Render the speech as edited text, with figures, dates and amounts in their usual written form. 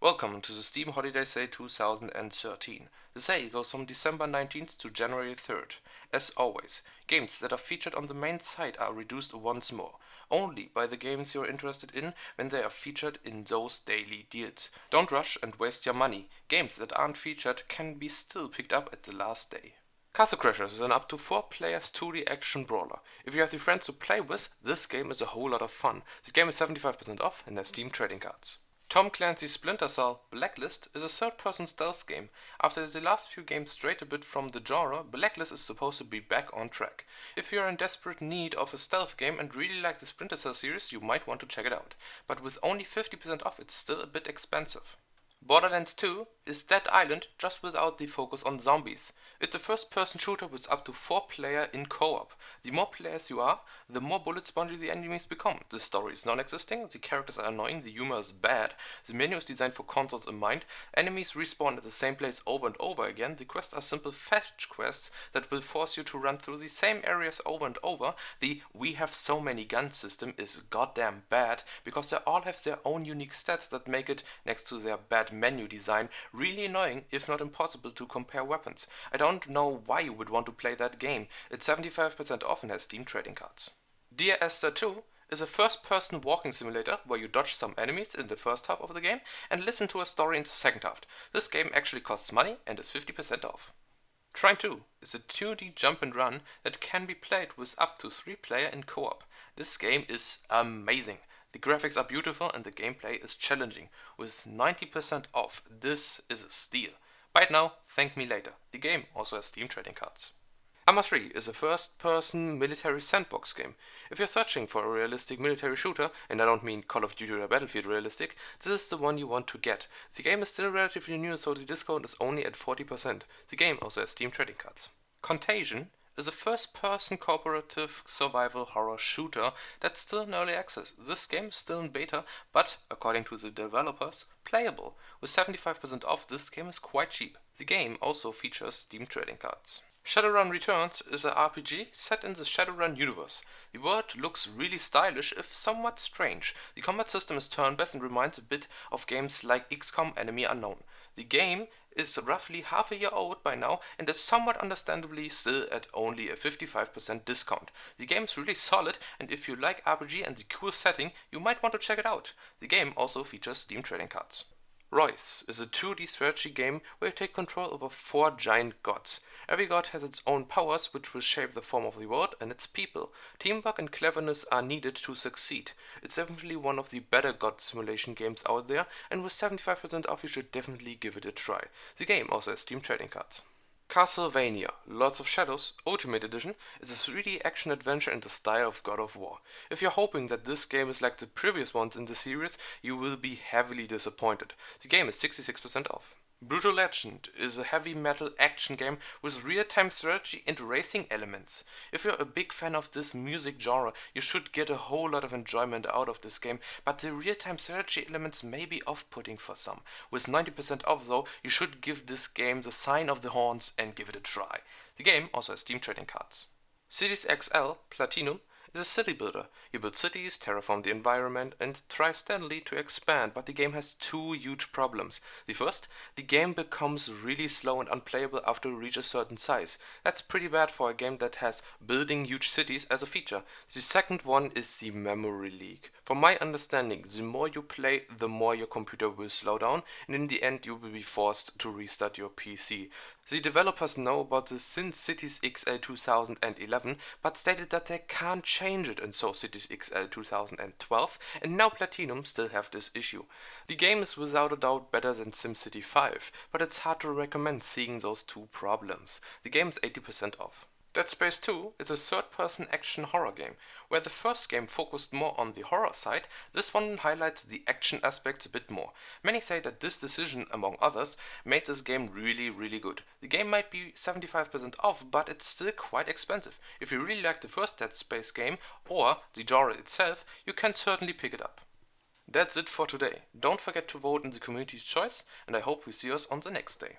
Welcome to the Steam Holiday Sale 2013. The sale goes from December 19th to January 3rd. As always, games that are featured on the main site are reduced once more. Only buy the games you're interested in when they are featured in those daily deals. Don't rush and waste your money. Games that aren't featured can be still picked up at the last day. Castle Crashers is an up to 4 players 2D action brawler. If you have the friends to play with, this game is a whole lot of fun. The game is 75% off and has Steam trading cards. Tom Clancy's Splinter Cell Blacklist is a third-person stealth game. After the last few games strayed a bit from the genre, Blacklist is supposed to be back on track. If you are in desperate need of a stealth game and really like the Splinter Cell series, you might want to check it out. But with only 50% off, it's still a bit expensive. Borderlands 2 is Dead Island, just without the focus on zombies. It's a first-person shooter with up to 4 players in co-op. The more players you are, the more bullet spongy the enemies become. The story is non-existing, the characters are annoying, the humor is bad, the menu is designed for consoles in mind, enemies respawn at the same place over and over again, the quests are simple fetch quests that will force you to run through the same areas over and over. The "we have so many guns" system is goddamn bad, because they all have their own unique stats that make it, next to their bad menu design, really annoying, if not impossible, to compare weapons. I don't know why you would want to play that game. It's 75% off and has Steam trading cards. Dear Esther 2 is a first-person walking simulator where you dodge some enemies in the first half of the game and listen to a story in the second half. This game actually costs money and is 50% off. Trine 2 is a 2D jump and run that can be played with up to 3 players in co-op. This game is amazing. The graphics are beautiful and the gameplay is challenging. With 90% off, this is a steal. Buy it now, thank me later. The game also has Steam trading cards. Arma 3 is a first-person military sandbox game. If you're searching for a realistic military shooter, and I don't mean Call of Duty or Battlefield realistic, this is the one you want to get. The game is still relatively new, so the discount is only at 40%. The game also has Steam trading cards. Contagion is a first-person cooperative survival horror shooter that's still in early access. This game is still in beta, but, according to the developers, playable. With 75% off, this game is quite cheap. The game also features Steam trading cards. Shadowrun Returns is a RPG set in the Shadowrun universe. The world looks really stylish, if somewhat strange. The combat system is turn-based and reminds a bit of games like XCOM Enemy Unknown. The game is roughly half a year old by now and is somewhat understandably still at only a 55% discount. The game is really solid, and if you like RPG and the cool setting, you might want to check it out. The game also features Steam trading cards. Royce is a 2D strategy game where you take control over 4 giant gods. Every god has its own powers, which will shape the form of the world and its people. Teamwork and cleverness are needed to succeed. It's definitely one of the better god simulation games out there, and with 75% off you should definitely give it a try. The game also has Steam trading cards. Castlevania Lords of Shadows Ultimate Edition is a 3D action adventure in the style of God of War. If you're hoping that this game is like the previous ones in the series, you will be heavily disappointed. The game is 66% off. Brutal Legend is a heavy metal action game with real-time strategy and racing elements. If you're a big fan of this music genre, you should get a whole lot of enjoyment out of this game, but the real-time strategy elements may be off-putting for some. With 90% off though, you should give this game the sign of the horns and give it a try. The game also has Steam trading cards. Cities XL Platinum is a city builder. You build cities, terraform the environment, and try steadily to expand, but the game has 2 huge problems. The first, the game becomes really slow and unplayable after you reach a certain size. That's pretty bad for a game that has building huge cities as a feature. The second one is the memory leak. From my understanding, the more you play, the more your computer will slow down, and in the end you will be forced to restart your PC. The developers know about this since Cities XL 2011, but stated that they can't change it, and so Cities XL 2012, and now Platinum still have this issue. The game is without a doubt better than SimCity 5, but it's hard to recommend seeing those 2 problems. The game is 80% off. Dead Space 2 is a third-person action horror game. Where the first game focused more on the horror side, this one highlights the action aspects a bit more. Many say that this decision, among others, made this game really good. The game might be 75% off, but it's still quite expensive. If you really like the first Dead Space game, or the genre itself, you can certainly pick it up. That's it for today. Don't forget to vote in the community's choice, and I hope we see us on the next day.